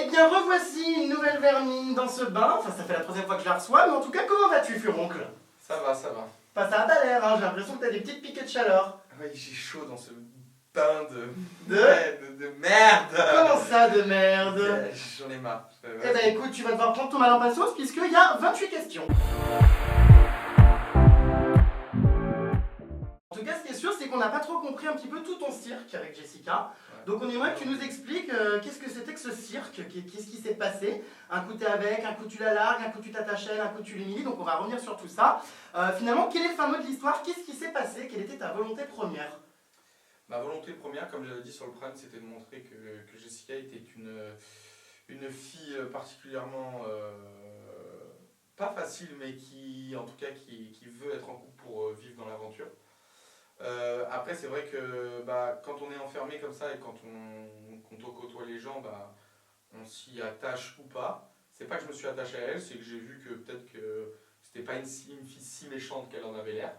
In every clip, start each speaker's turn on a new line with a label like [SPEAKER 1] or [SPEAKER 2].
[SPEAKER 1] Eh bien, revoici une nouvelle vermine dans ce bain. Enfin, ça fait la troisième fois que je la reçois, mais en tout cas, comment vas-tu, furoncle?
[SPEAKER 2] Ça va, ça va.
[SPEAKER 1] Pas ça a pas l'air, hein. J'ai l'impression que t'as des petites piquées de chaleur.
[SPEAKER 2] Oui, j'ai chaud dans ce bain
[SPEAKER 1] De
[SPEAKER 2] de merde.
[SPEAKER 1] Comment ça, de merde?
[SPEAKER 2] J'en ai marre.
[SPEAKER 1] Eh ben, écoute, tu vas devoir prendre ton mal en pinceau, puisqu'il y a 28 questions. En tout cas, ce qui est sûr, c'est qu'on n'a pas trop compris un petit peu tout ton cirque avec Jessica. Donc on aimerait que tu nous expliques qu'est-ce que c'était que ce cirque, qu'est-ce qui s'est passé. Un coup t'es avec, un coup tu la largues, un coup tu t'attaches à elle, un coup tu l'humilies, donc on va revenir sur tout ça. Finalement, quel est le fin mot de l'histoire? Qu'est-ce qui s'est passé? Quelle était ta volonté première?
[SPEAKER 2] Ma volonté première, comme j'avais dit sur le Prime, c'était de montrer que Jessica était une fille particulièrement pas facile, mais qui, en tout cas, qui veut être en couple pour vivre dans l'aventure. Après, c'est vrai que quand on est enfermé comme ça et quand on côtoie les gens, on s'y attache ou pas. C'est pas que je me suis attaché à elle, c'est que j'ai vu que peut-être que c'était pas une fille si méchante qu'elle en avait l'air.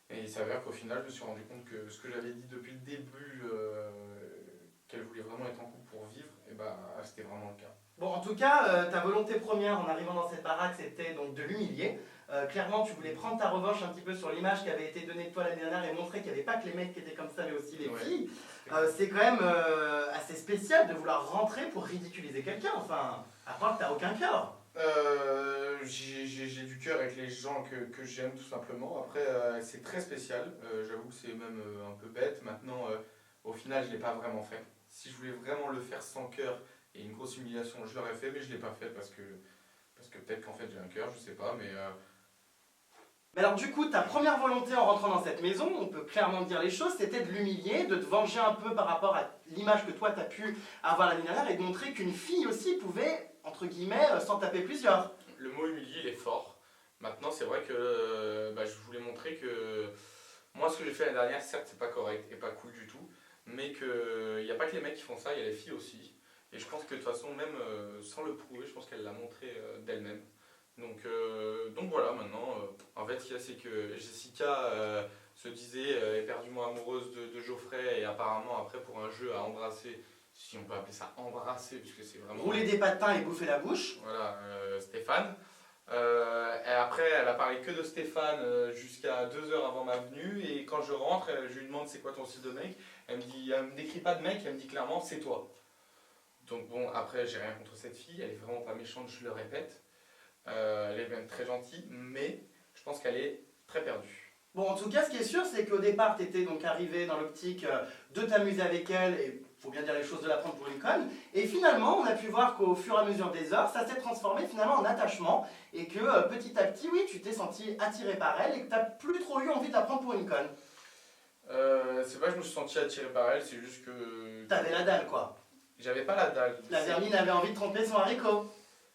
[SPEAKER 2] Et il s'avère qu'au final, je me suis rendu compte que ce que j'avais dit depuis le début, qu'elle voulait vraiment être en couple pour vivre, et c'était vraiment le cas.
[SPEAKER 1] Bon, en tout cas, ta volonté première en arrivant dans cette baraque, c'était donc de l'humilier. Clairement, tu voulais prendre ta revanche un petit peu sur l'image qui avait été donnée de toi l'année dernière et montrer qu'il n'y avait pas que les mecs qui étaient comme ça, mais aussi les filles. C'est quand même assez spécial de vouloir rentrer pour ridiculiser quelqu'un. Enfin, à part que t'as aucun cœur.
[SPEAKER 2] J'ai du cœur avec les gens que j'aime tout simplement. Après, c'est très spécial. J'avoue que c'est même un peu bête. Maintenant, au final, je ne l'ai pas vraiment fait. Si je voulais vraiment le faire sans cœur et une grosse humiliation, je l'aurais fait, mais je ne l'ai pas fait parce que peut-être qu'en fait j'ai un cœur, je sais pas, mais...
[SPEAKER 1] Mais alors du coup, ta première volonté en rentrant dans cette maison, on peut clairement dire les choses, c'était de l'humilier, de te venger un peu par rapport à l'image que toi t'as pu avoir l'année dernière et de montrer qu'une fille aussi pouvait, entre guillemets, s'en taper plusieurs.
[SPEAKER 2] Le mot humilier, il est fort. Maintenant, c'est vrai que je voulais montrer que moi, ce que j'ai fait l'année dernière, certes, c'est pas correct et pas cool du tout, mais qu'il n'y a pas que les mecs qui font ça, il y a les filles aussi. Et je pense que de toute façon, même sans le prouver, je pense qu'elle l'a montré d'elle-même. Donc voilà, maintenant, en fait, ce qu'il y a, c'est que Jessica se disait éperdument amoureuse de Geoffrey et apparemment, après, pour un jeu à embrasser, si on peut appeler ça embrasser, puisque c'est vraiment...
[SPEAKER 1] Rouler des patins et bouffer la bouche.
[SPEAKER 2] Voilà, Stéphane. Et après, elle a parlé que de Stéphane jusqu'à 2 heures avant ma venue. Et quand je rentre, je lui demande c'est quoi ton style de mec. Elle me décrit pas de mec, elle me dit clairement c'est toi. Donc bon, après, j'ai rien contre cette fille, elle est vraiment pas méchante, je le répète. Elle est même très gentille, mais je pense qu'elle est très perdue.
[SPEAKER 1] Bon, en tout cas, ce qui est sûr, c'est qu'au départ, tu étais donc arrivé dans l'optique de t'amuser avec elle, et faut bien dire les choses, de la prendre pour une conne. Et finalement, on a pu voir qu'au fur et à mesure des heures, ça s'est transformé finalement en attachement, et que petit à petit, oui, tu t'es senti attiré par elle, et que tu n'as plus trop eu envie de la prendre pour une conne.
[SPEAKER 2] C'est pas que je me suis senti attiré par elle, c'est juste que...
[SPEAKER 1] T'avais la dalle, quoi.
[SPEAKER 2] J'avais pas la dalle.
[SPEAKER 1] La vermine avait envie de tromper son haricot.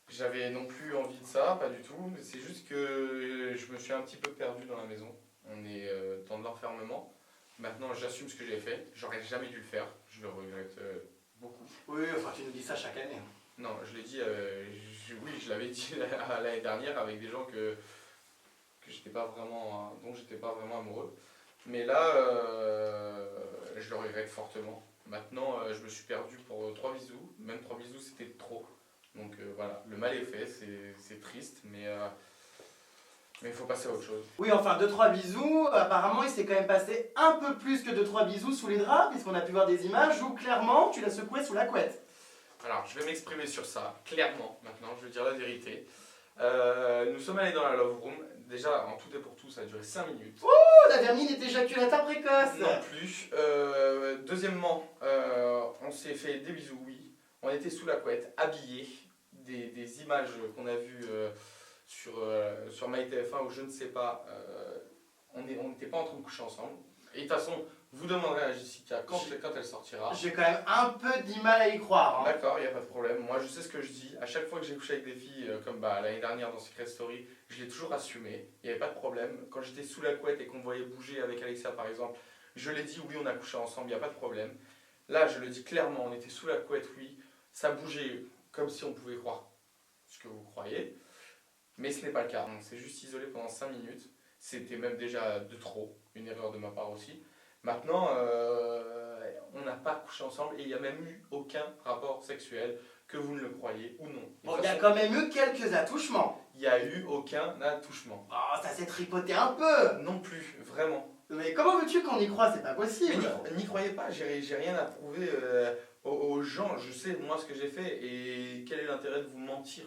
[SPEAKER 2] J'avais non plus envie de ça, pas du tout. C'est juste que je me suis un petit peu perdu dans la maison. On est dans de l'enfermement. Maintenant, j'assume ce que j'ai fait. J'aurais jamais dû le faire. Je le regrette beaucoup.
[SPEAKER 1] Oui, enfin, tu nous dis ça chaque année.
[SPEAKER 2] Non, je l'ai dit, oui, je l'avais dit l'année dernière avec des gens j'étais pas vraiment, dont j'étais pas vraiment amoureux. Mais là, je le regrette fortement. Maintenant, je me suis perdu pour 3 bisous. Même 3 bisous, c'était trop. Donc voilà, le mal est fait, c'est triste, mais il faut passer à autre chose.
[SPEAKER 1] Oui, enfin, 2-3 bisous, apparemment, il s'est quand même passé un peu plus que 2-3 bisous sous les draps, puisqu'on a pu voir des images où, clairement, tu l'as secoué sous la couette.
[SPEAKER 2] Alors, je vais m'exprimer sur ça, clairement, maintenant, je vais dire la vérité. Nous sommes allés dans la Love Room, déjà, en tout et pour tout, ça a duré 5 minutes.
[SPEAKER 1] Oh, la vermine est éjaculateur précoce.
[SPEAKER 2] Non plus. Deuxièmement, on s'est fait des bisous, oui. On était sous la couette, habillés. Des images qu'on a vues sur MyTF1 ou je ne sais pas, on n'était pas en train de coucher ensemble. Et de toute façon, vous demanderez à Jessica quand elle sortira.
[SPEAKER 1] J'ai quand même un peu du mal à y croire. Hein.
[SPEAKER 2] D'accord, il n'y a pas de problème. Moi, je sais ce que je dis. À chaque fois que j'ai couché avec des filles, comme l'année dernière dans Secret Story, je l'ai toujours assumé. Il n'y avait pas de problème. Quand j'étais sous la couette et qu'on me voyait bouger avec Alexia, par exemple, je l'ai dit, oui, on a couché ensemble, il n'y a pas de problème. Là, je le dis clairement, on était sous la couette, oui. Ça bougeait comme si on pouvait croire ce que vous croyez. Mais ce n'est pas le cas. On s'est juste isolé pendant 5 minutes. C'était même déjà de trop. Une erreur de ma part aussi. Maintenant, on n'a pas couché ensemble et il n'y a même eu aucun rapport sexuel, que vous ne le croyez ou non.
[SPEAKER 1] Bon, il y a quand même eu quelques attouchements.
[SPEAKER 2] Il n'y a eu aucun attouchement.
[SPEAKER 1] Oh, ça s'est tripoté un peu.
[SPEAKER 2] Non plus, vraiment.
[SPEAKER 1] Mais comment veux-tu qu'on y croie? C'est pas possible.
[SPEAKER 2] Mais n'y croyez pas, j'ai rien à prouver aux gens. Je sais moi ce que j'ai fait et quel est l'intérêt de vous mentir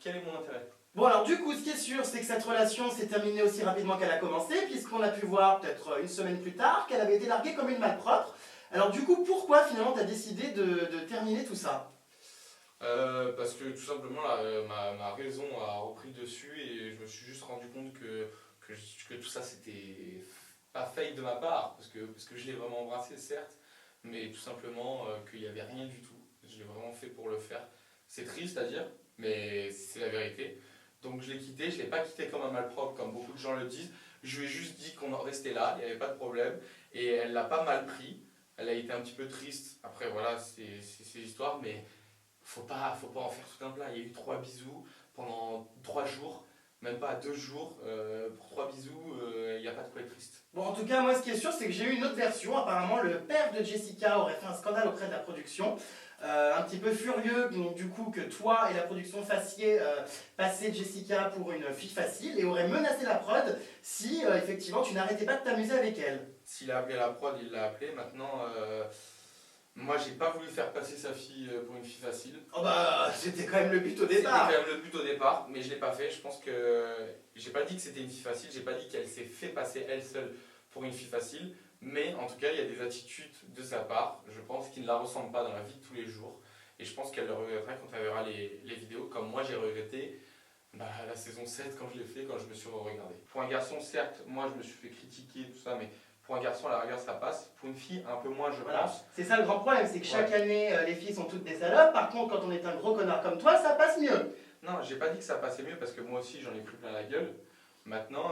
[SPEAKER 2] quel est mon intérêt?
[SPEAKER 1] Bon alors du coup, ce qui est sûr, c'est que cette relation s'est terminée aussi rapidement qu'elle a commencé, puisqu'on a pu voir peut-être une semaine plus tard qu'elle avait été larguée comme une malpropre. Alors du coup, pourquoi finalement tu as décidé de terminer tout ça?
[SPEAKER 2] Parce que tout simplement ma raison a repris dessus et je me suis juste rendu compte que tout ça c'était pas fake de ma part, parce que je l'ai vraiment embrassé certes, mais tout simplement qu'il n'y avait rien du tout. Je l'ai vraiment fait pour le faire. C'est triste à dire, mais c'est la vérité. Donc je l'ai quitté, je ne l'ai pas quitté comme un malpropre, comme beaucoup de gens le disent. Je lui ai juste dit qu'on en restait là, il n'y avait pas de problème. Et elle l'a pas mal pris. Elle a été un petit peu triste. Après voilà, c'est l'histoire, mais faut pas en faire tout un plat. Il y a eu 3 bisous pendant 3 jours, même pas 2 jours. Pour 3 bisous, il n'y a pas de quoi être triste.
[SPEAKER 1] Bon, en tout cas, moi, ce qui est sûr, c'est que j'ai eu une autre version. Apparemment, le père de Jessica aurait fait un scandale auprès de la production. Un petit peu furieux, donc, du coup, que toi et la production fassiez passer Jessica pour une fille facile et aurait menacé la prod si, effectivement, tu n'arrêtais pas de t'amuser avec elle.
[SPEAKER 2] S'il a appelé la prod, il l'a appelé. Maintenant, moi, j'ai pas voulu faire passer sa fille pour une fille facile.
[SPEAKER 1] Oh bah, c'était quand même le but au départ.
[SPEAKER 2] C'était quand même le but au départ, mais je l'ai pas fait. Je pense que j'ai pas dit que c'était une fille facile, j'ai pas dit qu'elle s'est fait passer elle seule pour une fille facile, mais en tout cas, il y a des attitudes de sa part, je pense, qui ne la ressemblent pas dans la vie de tous les jours. Et je pense qu'elle le regrettera quand elle verra les vidéos, comme moi j'ai regretté la saison 7 quand je l'ai fait, quand je me suis regardé. Pour un garçon, certes, moi je me suis fait critiquer, tout ça, mais pour un garçon, à la rigueur, ça passe. Pour une fille, un peu moins, je
[SPEAKER 1] Voilà.
[SPEAKER 2] pense.
[SPEAKER 1] C'est ça le grand problème, c'est que chaque année, les filles sont toutes des salopes. Par contre, quand on est un gros connard comme toi, ça passe mieux.
[SPEAKER 2] Non, j'ai pas dit que ça passait mieux parce que moi aussi j'en ai pris plein la gueule. Maintenant,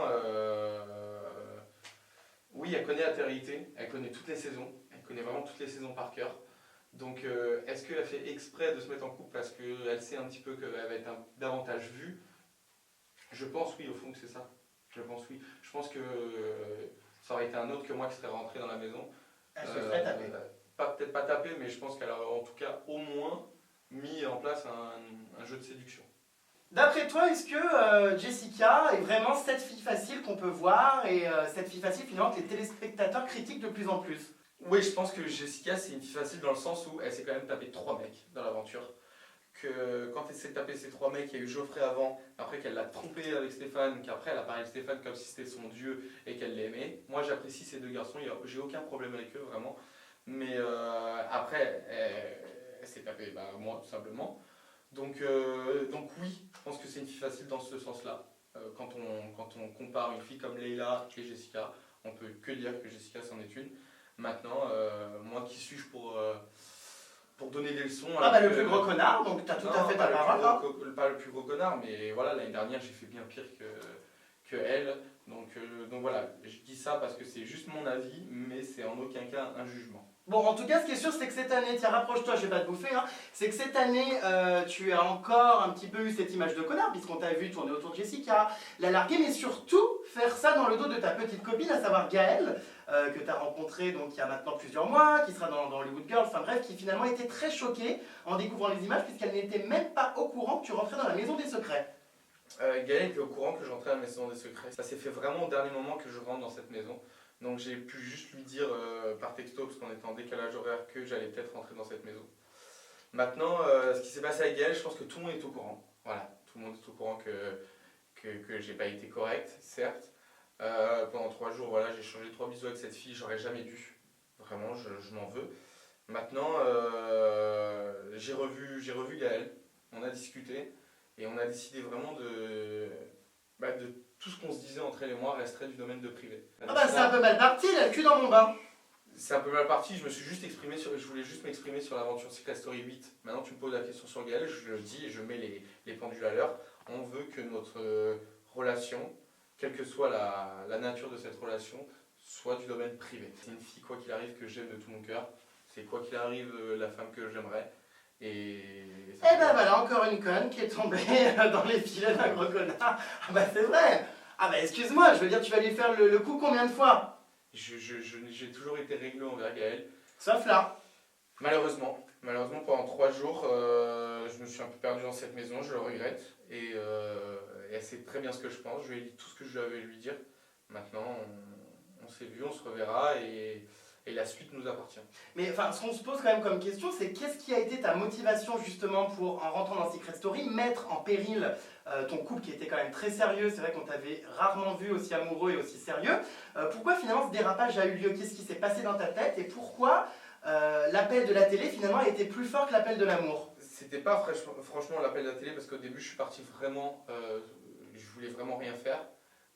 [SPEAKER 2] oui, elle connaît la télé-réalité, elle connaît toutes les saisons, elle connaît vraiment toutes les saisons par cœur. Donc, est-ce qu'elle a fait exprès de se mettre en couple parce qu'elle sait un petit peu qu'elle va être davantage vue? Je pense oui, au fond, que c'est ça. Je pense oui. Je pense que ça aurait été un autre que moi qui serait rentré dans la maison.
[SPEAKER 1] Elle se ferait taper.
[SPEAKER 2] Peut-être pas taper, mais je pense qu'elle aurait en tout cas au moins mis en place un jeu de séduction.
[SPEAKER 1] D'après toi, est-ce que Jessica est vraiment cette fille facile qu'on peut voir et cette fille facile finalement que les téléspectateurs critiquent de plus en plus?
[SPEAKER 2] Oui, je pense que Jessica c'est une fille facile dans le sens où elle s'est quand même tapé 3 mecs dans l'aventure. Que quand elle s'est tapé ces 3 mecs, il y a eu Geoffrey avant, après qu'elle l'a trompé avec Stéphane, qu'après elle a parlé de Stéphane comme si c'était son dieu et qu'elle l'aimait. Moi j'apprécie ces 2 garçons, j'ai aucun problème avec eux vraiment. Mais après, elle s'est tapée moi tout simplement. Donc oui, je pense que c'est une fille facile dans ce sens-là. Quand on compare une fille comme Leila et Jessica, on peut que dire que Jessica c'en est une. Maintenant, moi qui suis-je pour donner des leçons.
[SPEAKER 1] Ah bah le plus gros connard, donc t'as tout à fait ta parole.
[SPEAKER 2] Pas le plus gros connard, mais voilà, l'année dernière j'ai fait bien pire que elle. Donc voilà, je dis ça parce que c'est juste mon avis, mais c'est en aucun cas un jugement.
[SPEAKER 1] Bon, en tout cas, ce qui est sûr, c'est que cette année, tiens, rapproche-toi, je vais pas te bouffer, hein, c'est que cette année, tu as encore un petit peu eu cette image de connard, puisqu'on t'a vu tourner autour de Jessica, la larguer, mais surtout faire ça dans le dos de ta petite copine, à savoir Gaëlle, que tu as rencontrée donc, il y a maintenant plusieurs mois, qui sera dans Hollywood Girls, enfin bref, qui finalement était très choquée en découvrant les images, puisqu'elle n'était même pas au courant que tu rentrais dans la maison des secrets.
[SPEAKER 2] Gaëlle était au courant que j'entrais à la maison des secrets. Ça s'est fait vraiment au dernier moment que je rentre dans cette maison. Donc j'ai pu juste lui dire par texto, parce qu'on était en décalage horaire, que j'allais peut-être rentrer dans cette maison. Maintenant, ce qui s'est passé avec Gaëlle, je pense que tout le monde est au courant. Voilà, tout le monde est au courant que j'ai pas été correct, certes. Pendant 3 jours, voilà, j'ai changé 3 bisous avec cette fille, j'aurais jamais dû. Vraiment, je m'en veux. Maintenant, j'ai revu Gaëlle, on a discuté, et on a décidé vraiment de tout ce qu'on se disait entre elle et moi resterait du domaine de privé.
[SPEAKER 1] Ah bah c'est un peu mal parti, là, le cul dans mon bain.
[SPEAKER 2] C'est un peu mal parti, je voulais juste m'exprimer sur l'aventure Secret Story 8. Maintenant tu me poses la question sur Gaëlle, je le dis et je mets les pendules à l'heure. On veut que notre relation, quelle que soit la nature de cette relation, soit du domaine privé. C'est une fille, quoi qu'il arrive, que j'aime de tout mon cœur. C'est quoi qu'il arrive, la femme que j'aimerais. Et
[SPEAKER 1] ben voilà, encore une conne qui est tombée dans les filets d'un gros connard. Ah bah c'est vrai. Ah bah excuse-moi, je veux dire, tu vas lui faire le coup combien de fois?
[SPEAKER 2] J'ai toujours été réglo envers Gaëlle.
[SPEAKER 1] Sauf là.
[SPEAKER 2] Malheureusement. Malheureusement, pendant 3 jours, je me suis un peu perdu dans cette maison, je le regrette. Et elle sait très bien ce que je pense, je lui ai dit tout ce que je devais lui dire. Maintenant, on s'est vu, on se reverra et la suite nous appartient.
[SPEAKER 1] Mais enfin, ce qu'on se pose quand même comme question, c'est qu'est-ce qui a été ta motivation justement pour, en rentrant dans Secret Story, mettre en péril ton couple qui était quand même très sérieux. C'est vrai qu'on t'avait rarement vu aussi amoureux et aussi sérieux. Pourquoi finalement ce dérapage a eu lieu? Qu'est-ce qui s'est passé dans ta tête et pourquoi l'appel de la télé finalement a été plus fort que l'appel de l'amour?
[SPEAKER 2] C'était pas franchement l'appel de la télé parce qu'au début je suis parti vraiment, je voulais vraiment rien faire.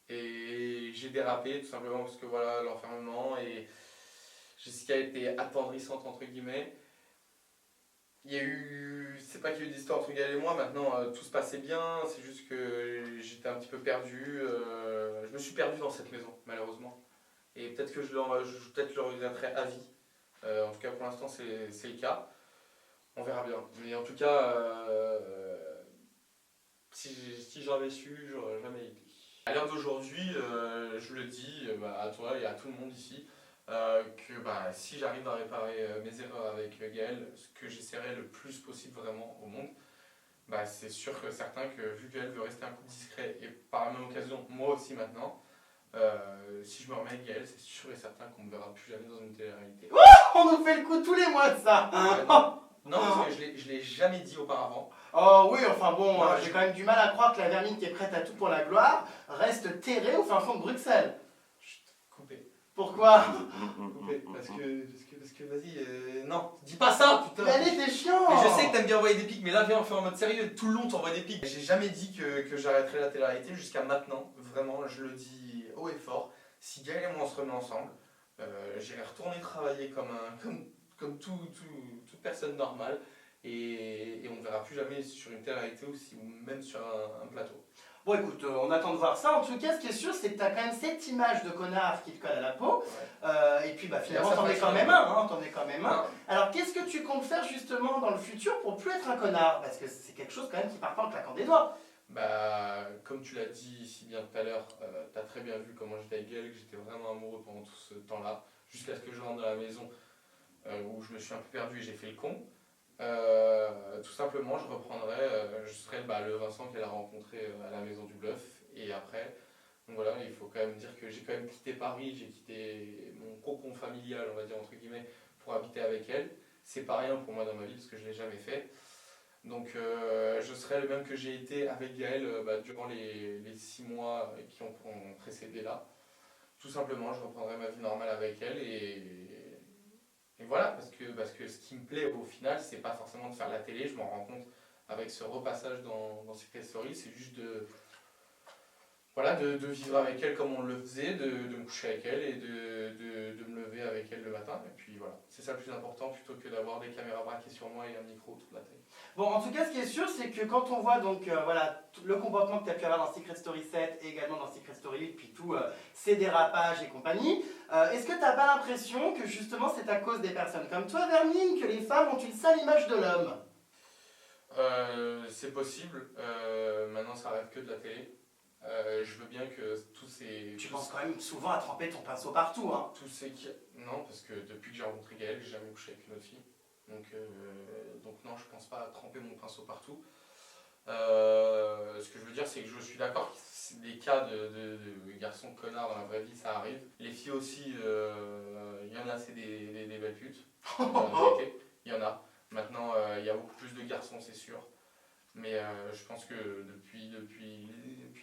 [SPEAKER 2] Et j'ai dérapé tout simplement parce que voilà, l'enfermement et Jessica était attendrissante entre guillemets. Il y a eu, c'est pas qu'il y a eu d'histoire entre elle et moi, maintenant tout se passait bien, c'est juste que j'étais un petit peu perdu, je me suis perdu dans cette maison malheureusement. Et peut-être que je le regretterai à vie. En tout cas pour l'instant c'est le cas. On verra bien. Mais en tout cas, si j'avais su, j'aurais jamais été. À l'heure d'aujourd'hui, je le dis à toi et à tout le monde ici, que si j'arrive à réparer mes erreurs avec Gaël, ce que j'essaierai le plus possible vraiment au monde, c'est sûr que certain que vu qu'elle veut rester un couple discret et par la même occasion, moi aussi maintenant, si je me remets avec Gaël, c'est sûr et certain qu'on ne me verra plus jamais dans une télé-réalité.
[SPEAKER 1] On nous fait le coup tous les mois de ça.
[SPEAKER 2] Non, parce que je l'ai jamais dit auparavant.
[SPEAKER 1] Oh oui, enfin bon,
[SPEAKER 2] Non,
[SPEAKER 1] j'ai quand même du mal à croire que la vermine qui est prête à tout pour la gloire reste terrée au fin fond de Bruxelles.
[SPEAKER 2] Chut, coupé.
[SPEAKER 1] Pourquoi?
[SPEAKER 2] Coupé. Parce que vas-y, non, dis pas ça, putain.
[SPEAKER 1] Mais allez, t'es chiant.
[SPEAKER 2] Mais je sais que t'aimes bien envoyer des pics, mais là viens, on fait en mode sérieux, tout le long t'envoies des pics. J'ai jamais dit que j'arrêterais la télé-réalité jusqu'à maintenant, vraiment, je le dis haut et fort. Si Gaël et moi on se remet ensemble, j'irai retourner travailler comme toute personne normale. Et on ne verra plus jamais sur une télé-réalité ou même sur un plateau.
[SPEAKER 1] Bon écoute, on attend de voir ça. En tout cas, ce qui est sûr, c'est que t'as quand même cette image de connard qui te colle à la peau.
[SPEAKER 2] Ouais.
[SPEAKER 1] Et puis finalement, t'en es quand même un. Alors qu'est-ce que tu comptes faire justement dans le futur pour plus être un connard? Parce que c'est quelque chose quand même qui part pas en claquant des doigts.
[SPEAKER 2] Comme tu l'as dit si bien tout à l'heure, tu as très bien vu comment j'étais avec Gaël, que j'étais vraiment amoureux pendant tout ce temps-là, jusqu'à ce que je rentre dans la maison où je me suis un peu perdu et j'ai fait le con. Tout simplement, je serai le Vincent qu'elle a rencontré à la Maison du Bluff. Et après, donc voilà, il faut quand même dire que j'ai quand même quitté Paris, j'ai quitté mon cocon familial, on va dire entre guillemets, pour habiter avec elle. C'est pas rien pour moi dans ma vie parce que je l'ai jamais fait. Donc je serai le même que j'ai été avec Gaël durant les 6 mois qui ont précédé là. Tout simplement, je reprendrai ma vie normale avec elle et voilà, parce que ce qui me plaît au final, c'est pas forcément de faire la télé, je m'en rends compte avec ce repassage dans Secret Story, c'est juste de vivre avec elle comme on le faisait, de me coucher avec elle et de me lever avec elle le matin. Et puis voilà, c'est ça le plus important plutôt que d'avoir des caméras braquées sur moi et un micro toute la tête.
[SPEAKER 1] Bon, en tout cas, ce qui est sûr, c'est que quand on voit donc le comportement que tu as pu avoir dans Secret Story 7 et également dans Secret Story 8, puis tous ces dérapages et compagnie, est-ce que tu n'as pas l'impression que justement c'est à cause des personnes comme toi, Vermine, que les femmes ont une sale image de l'homme?
[SPEAKER 2] C'est possible, maintenant ça rêve que de la télé. Je veux bien que tous ces...
[SPEAKER 1] Tu penses quand même souvent à tremper ton pinceau partout, hein?
[SPEAKER 2] Non, parce que depuis que j'ai rencontré Gaël, j'ai jamais couché avec une autre fille. Donc non, je pense pas à tremper mon pinceau partout. Ce que je veux dire, c'est que je suis d'accord que des cas de garçons connards dans la vraie vie, ça arrive. Les filles aussi, il y en a, c'est des belles putes. Il y en a. Maintenant, il y a beaucoup plus de garçons, c'est sûr. Mais je pense que depuis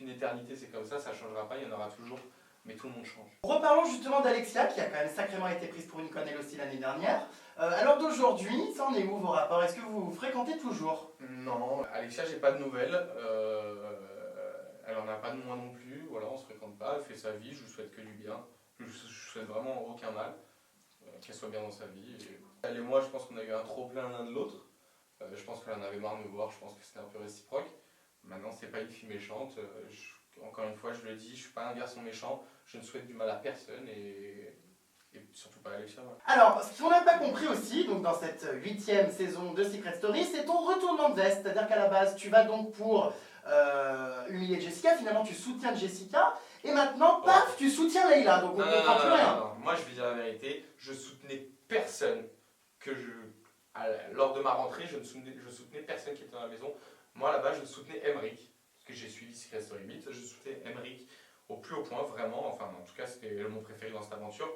[SPEAKER 2] une éternité, c'est comme ça changera pas, il y en aura toujours. Mais tout le monde change.
[SPEAKER 1] Reparlons justement d'Alexia, qui a quand même sacrément été prise pour une conne elle aussi l'année dernière. Alors d'aujourd'hui, ça en est où vos rapports? Est-ce que vous vous fréquentez toujours?
[SPEAKER 2] Non, Alexia, j'ai pas de nouvelles. Elle en a pas de moi non plus. Voilà, on se fréquente pas, elle fait sa vie, je lui souhaite que du bien. Je lui souhaite vraiment aucun mal. Qu'elle soit bien dans sa vie. Elle et moi, je pense qu'on a eu un trop plein l'un de l'autre. Je pense qu'elle en avait marre de me voir, je pense que c'était un peu réciproque. Maintenant, c'est pas une fille méchante. Encore une fois, je le dis, je suis pas un garçon méchant, je ne souhaite du mal à personne et surtout pas à Alexia. Voilà.
[SPEAKER 1] Alors, ce qu'on n'a pas compris aussi, donc dans cette 8e saison de Secret Story, c'est ton retournement de veste. C'est-à-dire qu'à la base, tu vas donc pour humilier Jessica, finalement tu soutiens Jessica, et maintenant, paf, tu soutiens Leila, donc on ne comprend plus rien.
[SPEAKER 2] Non. Moi, je vais dire la vérité, je soutenais personne lors de ma rentrée, je soutenais personne qui était dans la maison. Moi, là-bas, je soutenais Emmerich, parce que j'ai suivi Secret Story 8. Je soutenais Emmerich au plus haut point, vraiment. Enfin, en tout cas, c'était mon préféré dans cette aventure.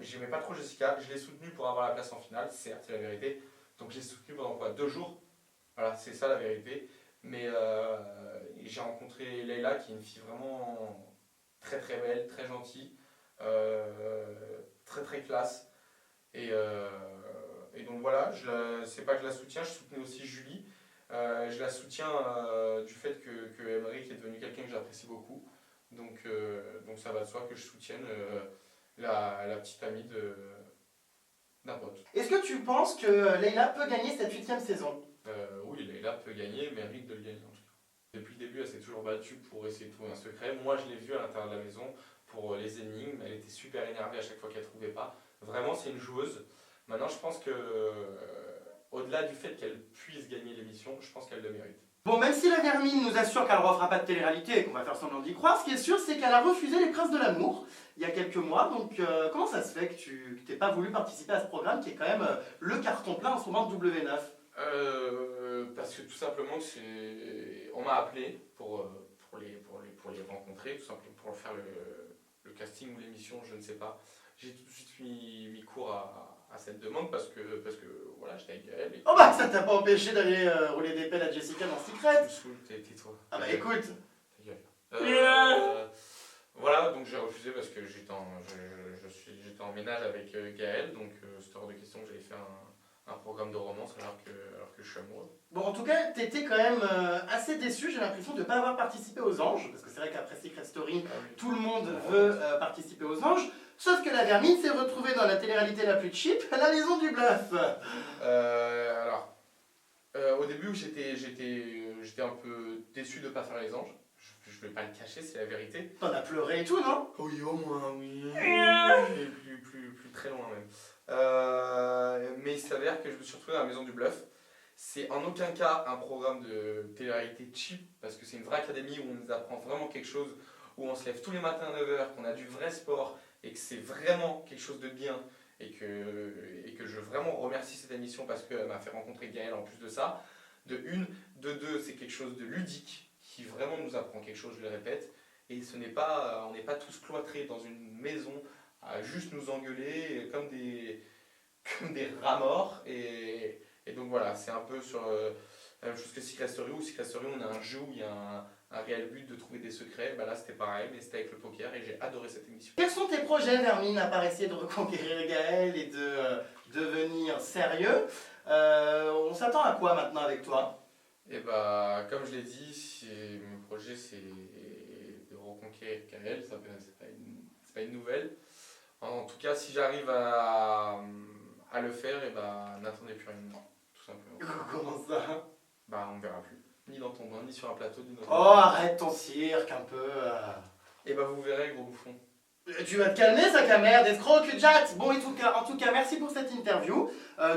[SPEAKER 2] J'aimais pas trop Jessica. Je l'ai soutenue pour avoir la place en finale, certes, c'est la vérité. Donc, je l'ai soutenue pendant quoi, 2 jours. Voilà, c'est ça la vérité. Mais j'ai rencontré Leila, qui est une fille vraiment très très belle, très gentille, très très classe. Et donc voilà, c'est pas que je la soutiens, je soutenais aussi Julie. Je la soutiens du fait que Emmerich est devenu quelqu'un que j'apprécie beaucoup. Donc ça va de soi que je soutienne la petite amie d'un pote.
[SPEAKER 1] Est-ce que tu penses que Leila peut gagner cette 8e saison?
[SPEAKER 2] Oui, Leila peut gagner, mérite de le gagner en tout cas. Depuis le début, elle s'est toujours battue pour essayer de trouver un secret. Moi, je l'ai vue à l'intérieur de la maison pour les énigmes. Elle était super énervée à chaque fois qu'elle ne trouvait pas. Vraiment, c'est une joueuse. Maintenant, je pense que, au-delà du fait qu'elle puisse gagner l'émission, je pense qu'elle le mérite.
[SPEAKER 1] Bon, même si la Vermine nous assure qu'elle ne refera pas de télé-réalité et qu'on va faire semblant d'y croire, ce qui est sûr, c'est qu'elle a refusé les Princes de l'amour il y a quelques mois. Donc, comment ça se fait que tu n'aies pas voulu participer à ce programme qui est quand même le carton plein en ce moment de W9?
[SPEAKER 2] Parce que tout simplement, on m'a appelé pour les rencontrer, tout simplement pour faire le casting ou l'émission, je ne sais pas. J'ai tout de suite mis court à cette demande parce que voilà, j'étais avec Gaël.
[SPEAKER 1] Oh bah ça t'a pas empêché d'aller rouler des pelles à Jessica dans Secret.
[SPEAKER 2] Tu me saoules, tais-toi.
[SPEAKER 1] Ah bah écoute.
[SPEAKER 2] Ta gueule. Voilà, donc j'ai refusé parce que j'étais en ménage avec Gaël, donc c'était hors de question que j'allais faire un programme de romance alors que je suis amoureux.
[SPEAKER 1] Bon, en tout cas, t'étais quand même assez déçu, j'ai l'impression de ne pas avoir participé aux Anges, parce que c'est vrai qu'après Secret Story, tout le monde veut participer aux Anges, sauf que la Vermine s'est retrouvée dans la télé-réalité la plus cheap, la Maison du Bluff.
[SPEAKER 2] Au début, j'étais un peu déçu de ne pas faire les Anges. Je ne vais pas le cacher, c'est la vérité.
[SPEAKER 1] T'en as pleuré et tout, non?
[SPEAKER 2] Oui, au moins, oui. plus très loin même. Mais il s'avère que je me suis retrouvé dans la Maison du Bluff. C'est en aucun cas un programme de télé-réalité cheap, parce que c'est une vraie académie où on nous apprend vraiment quelque chose, où on se lève tous les matins à 9h, qu'on a du vrai sport, et que c'est vraiment quelque chose de bien, et que je vraiment remercie cette émission parce qu'elle m'a fait rencontrer Gaël en plus de ça. De une, de deux, c'est quelque chose de ludique, qui vraiment nous apprend quelque chose, je le répète, et on n'est pas tous cloîtrés dans une maison à juste nous engueuler comme des rats morts, et donc voilà, c'est un peu sur la même chose que Secret Story, où Secret Story on a un jeu où il y a un réel but de trouver des secrets. Bah là c'était pareil, mais c'était avec le poker et j'ai adoré cette émission.
[SPEAKER 1] Quels sont tes projets, Vermine, à part essayer de reconquérir Gaël et de devenir sérieux? On s'attend à quoi maintenant avec toi?
[SPEAKER 2] Et bah comme je l'ai dit, mon projet c'est de reconquérir Gaël, c'est pas une nouvelle. En tout cas, si j'arrive à le faire, et bah n'attendez plus rien de moi, tout simplement.
[SPEAKER 1] Comment ça?
[SPEAKER 2] Bah on verra plus. Ni dans ton bain, ni sur un plateau, ni dans ton
[SPEAKER 1] Oh, arrête ton cirque un peu.
[SPEAKER 2] Et bah vous verrez, gros bouffon.
[SPEAKER 1] Tu vas te calmer, sac à merde, escroc, cul-de-jatte. Bon, en tout cas, merci pour cette interview.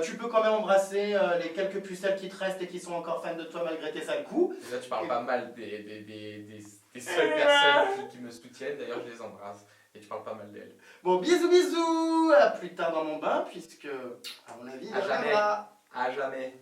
[SPEAKER 1] Tu peux quand même embrasser les quelques pucelles qui te restent et qui sont encore fans de toi malgré tes sales coups.
[SPEAKER 2] Déjà, tu parles pas mal des seules personnes qui me soutiennent. D'ailleurs, je les embrasse. Et tu parles pas mal d'elles.
[SPEAKER 1] Bon, bisous, bisous. À plus tard dans mon bain, puisque, à mon avis, il
[SPEAKER 2] à jamais.
[SPEAKER 1] reviendra.
[SPEAKER 2] À jamais.